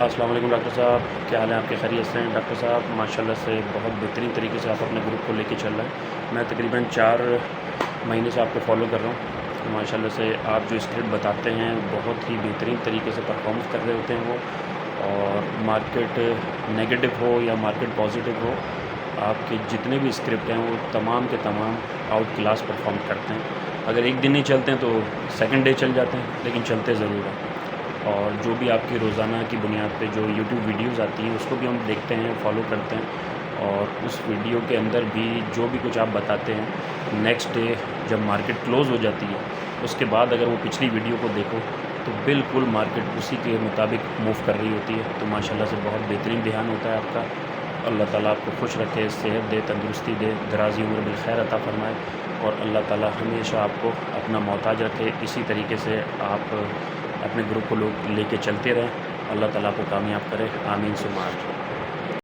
अस्सलाम वालेकुम डॉक्टर साहब, क्या हाल है आपके? खैरियत से हैं? डॉक्टर साहब माशाल्लाह से बहुत बेहतरीन तरीके से आप अपने ग्रुप को लेके चल रहे हैं। मैं तकरीबन 4 महीने से आपको फॉलो कर रहा हूँ। माशाल्लाह से आप जो स्क्रिप्ट बताते हैं बहुत ही बेहतरीन तरीके से परफॉर्मेंस कर रहे होते हैं वो, और मार्केट नेगेटिव हो या मार्केट पॉजिटिव हो, आपके जितने भी स्क्रिप्ट हैं वो तमाम के तमाम आउट क्लास परफॉर्म करते हैं। अगर एक दिन नहीं चलते हैं तो सेकंड डे चल जाते हैं, लेकिन चलते ज़रूर हैं। और जो भी आपकी रोज़ाना की बुनियाद पे जो यूट्यूब वीडियोस आती हैं उसको भी हम देखते हैं, फॉलो करते हैं, और उस वीडियो के अंदर भी जो भी कुछ आप बताते हैं, नेक्स्ट डे जब मार्केट क्लोज़ हो जाती है उसके बाद अगर वो पिछली वीडियो को देखो तो बिल्कुल मार्केट उसी के मुताबिक मूव कर रही होती है। तो माशाल्लाह से बहुत बेहतरीन ध्यान होता है आपका। अल्लाह ताला आपको खुश रखे, सेहत दे, तंदुरुस्ती दे, दराज़ी उम्र बिल खैर अता फ़रमाए, और अल्लाह ताला हमेशा आपको अपना मोहताज रखे। इसी तरीके से आप अपने ग्रुप को लोग लेके चलते रहें। अल्लाह ताला आपको कामयाब करे। आमीन सुम्मा आमीन।